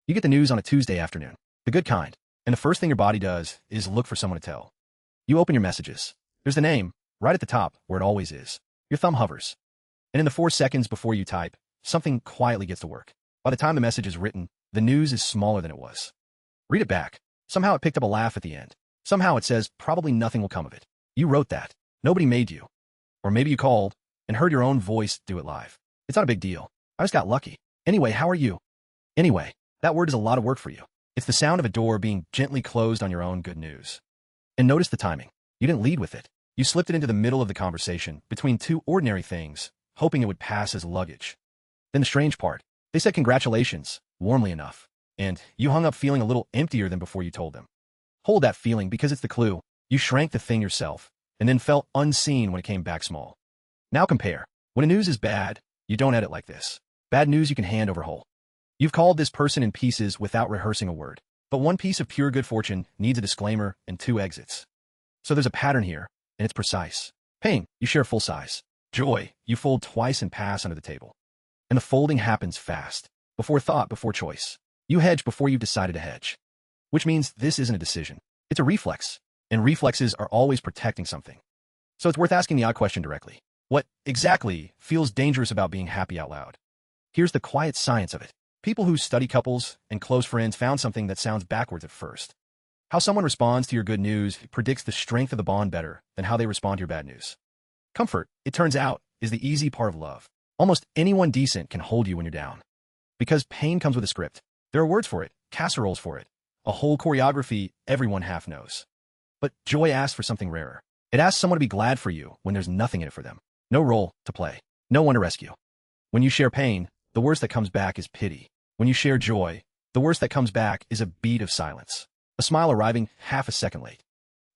You get the news on a Tuesday afternoon, the good kind, and the first thing your body does is look for someone to tell. You open your messages. There's the name, right at the top, where it always is. Your thumb hovers. And in the 4 seconds before you type, something quietly gets to work. By the time the message is written, the news is smaller than it was. Read it back. Somehow it picked up a laugh at the end. Somehow it says, probably nothing will come of it. You wrote that. Nobody made you. Or maybe you called and heard your own voice do it live. It's not a big deal. I just got lucky. Anyway, how are you? Anyway, that word is a lot of work for you. It's the sound of a door being gently closed on your own good news. And notice the timing. You didn't lead with it. You slipped it into the middle of the conversation between two ordinary things, hoping it would pass as luggage. Then the strange part. They said congratulations, warmly enough. And you hung up feeling a little emptier than before you told them. Hold that feeling because it's the clue. You shrank the thing yourself, and then felt unseen when it came back small. Now compare. When a news is bad, you don't edit like this. Bad news you can hand over whole. You've called this person in pieces without rehearsing a word. But one piece of pure good fortune needs a disclaimer and 2 exits. So there's a pattern here, and it's precise. Pain, you share full size. Joy, you fold twice and pass under the table. And the folding happens fast. Before thought, before choice. You hedge before you've decided to hedge. Which means this isn't a decision. It's a reflex. And reflexes are always protecting something. So it's worth asking the odd question directly. What, exactly, feels dangerous about being happy out loud? Here's the quiet science of it. People who study couples and close friends found something that sounds backwards at first. How someone responds to your good news predicts the strength of the bond better than how they respond to your bad news. Comfort, it turns out, is the easy part of love. Almost anyone decent can hold you when you're down. Because pain comes with a script. There are words for it, casseroles for it, a whole choreography everyone half knows. But joy asks for something rarer. It asks someone to be glad for you when there's nothing in it for them. No role to play. No one to rescue. When you share pain, the worst that comes back is pity. When you share joy, the worst that comes back is a beat of silence. A smile arriving half a second late.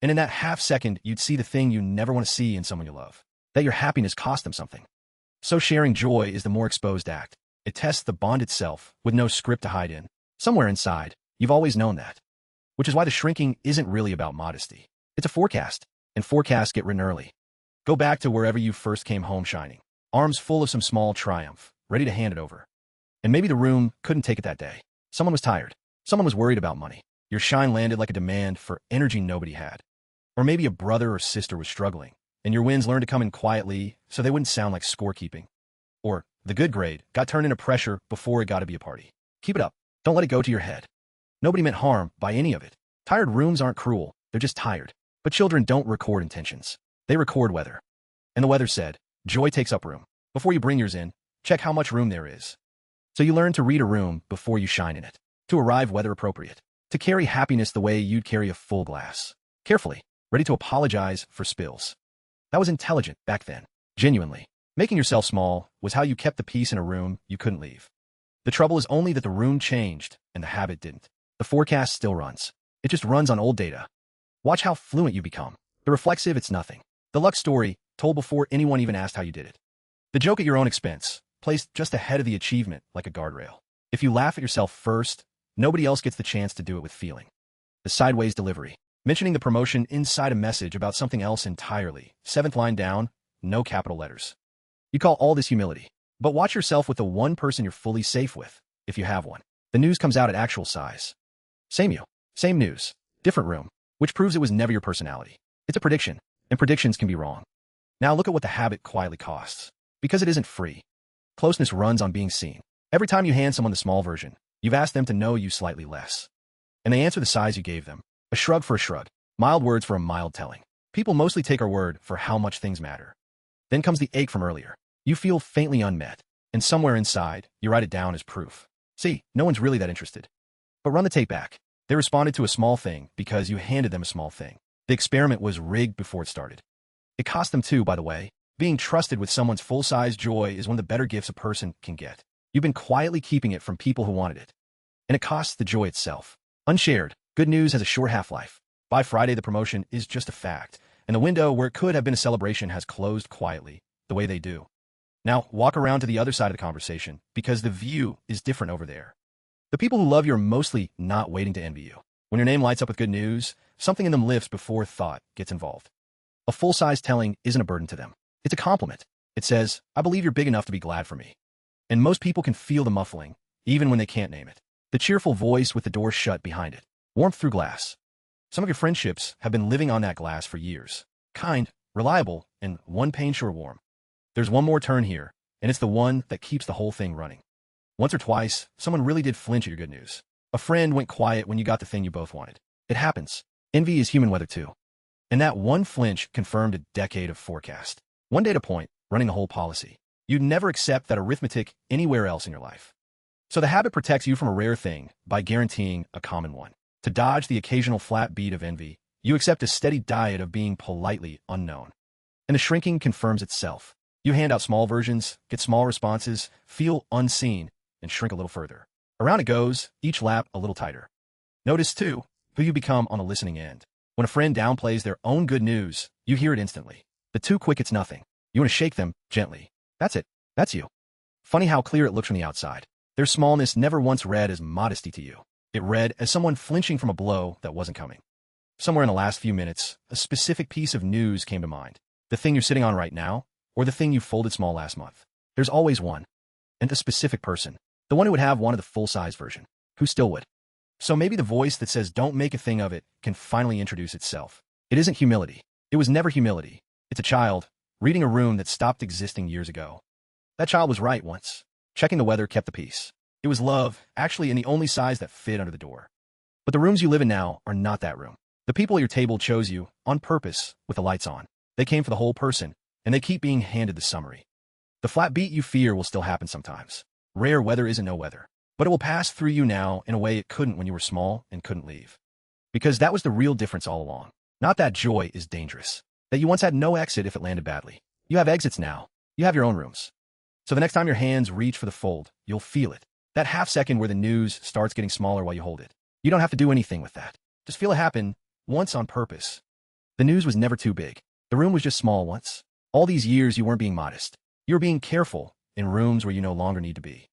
And in that half second, you'd see the thing you never want to see in someone you love. That your happiness cost them something. So sharing joy is the more exposed act. It tests the bond itself with no script to hide in. Somewhere inside, you've always known that. Which is why the shrinking isn't really about modesty. It's a forecast. And forecasts get written early. Go back to wherever you first came home shining. Arms full of some small triumph, ready to hand it over. And maybe the room couldn't take it that day. Someone was tired. Someone was worried about money. Your shine landed like a demand for energy nobody had. Or maybe a brother or sister was struggling, and your wins learned to come in quietly so they wouldn't sound like scorekeeping. Or the good grade got turned into pressure before it got to be a party. Keep it up. Don't let it go to your head. Nobody meant harm by any of it. Tired rooms aren't cruel. They're just tired. But children don't record intentions. They record weather. And the weather said, joy takes up room. Before you bring yours in, check how much room there is. So you learn to read a room before you shine in it. To arrive weather appropriate. To carry happiness the way you'd carry a full glass. Carefully, ready to apologize for spills. That was intelligent back then. Genuinely. Making yourself small was how you kept the peace in a room you couldn't leave. The trouble is only that the room changed and the habit didn't. The forecast still runs. It just runs on old data. Watch how fluent you become. The reflexive, it's nothing. The luck story, told before anyone even asked how you did it. The joke at your own expense, placed just ahead of the achievement like a guardrail. If you laugh at yourself first, nobody else gets the chance to do it with feeling. The sideways delivery. Mentioning the promotion inside a message about something else entirely. 7th line down, no capital letters. You call all this humility. But watch yourself with the one person you're fully safe with, if you have one. The news comes out at actual size. Same you. Same news. Different room. Which proves it was never your personality. It's a prediction, and predictions can be wrong. Now look at what the habit quietly costs. Because it isn't free. Closeness runs on being seen. Every time you hand someone the small version, you've asked them to know you slightly less. And they answer the size you gave them. A shrug for a shrug. Mild words for a mild telling. People mostly take our word for how much things matter. Then comes the ache from earlier. You feel faintly unmet, and somewhere inside, you write it down as proof. See, no one's really that interested. But run the tape back. They responded to a small thing because you handed them a small thing. The experiment was rigged before it started. It cost them too, by the way. Being trusted with someone's full-size joy is one of the better gifts a person can get. You've been quietly keeping it from people who wanted it. And it costs the joy itself. Unshared, good news has a short half-life. By Friday, the promotion is just a fact, and the window where it could have been a celebration has closed quietly, the way they do. Now, walk around to the other side of the conversation, because the view is different over there. The people who love you are mostly not waiting to envy you. When your name lights up with good news, something in them lifts before thought gets involved. A full-size telling isn't a burden to them. It's a compliment. It says, I believe you're big enough to be glad for me. And most people can feel the muffling, even when they can't name it. The cheerful voice with the door shut behind it. Warmth through glass. Some of your friendships have been living on that glass for years. Kind, reliable, and one pain sure warm. There's one more turn here, and it's the one that keeps the whole thing running. Once or twice, someone really did flinch at your good news. A friend went quiet when you got the thing you both wanted. It happens. Envy is human weather too. And that one flinch confirmed a decade of forecast. One data point, running the whole policy. You'd never accept that arithmetic anywhere else in your life. So the habit protects you from a rare thing by guaranteeing a common one. To dodge the occasional flat beat of envy, you accept a steady diet of being politely unknown. And the shrinking confirms itself. You hand out small versions, get small responses, feel unseen, and shrink a little further. Around it goes, each lap a little tighter. Notice, too, who you become on the listening end. When a friend downplays their own good news, you hear it instantly. The too quick it's nothing. You want to shake them gently. That's it. That's you. Funny how clear it looks from the outside. Their smallness never once read as modesty to you. It read as someone flinching from a blow that wasn't coming. Somewhere in the last few minutes, a specific piece of news came to mind. The thing you're sitting on right now, or the thing you folded small last month. There's always one. And a specific person. The one who would have wanted the full-size version. Who still would. So maybe the voice that says don't make a thing of it can finally introduce itself. It isn't humility. It was never humility. It's a child, reading a room that stopped existing years ago. That child was right once. Checking the weather kept the peace. It was love, actually in the only size that fit under the door. But the rooms you live in now are not that room. The people at your table chose you, on purpose, with the lights on. They came for the whole person, and they keep being handed the summary. The flat beat you fear will still happen sometimes. Rare weather isn't no weather. But it will pass through you now in a way it couldn't when you were small and couldn't leave. Because that was the real difference all along. Not that joy is dangerous. That you once had no exit if it landed badly. You have exits now. You have your own rooms. So the next time your hands reach for the fold, you'll feel it. That half second where the news starts getting smaller while you hold it. You don't have to do anything with that. Just feel it happen, once on purpose. The news was never too big. The room was just small once. All these years you weren't being modest. You were being careful in rooms where you no longer need to be.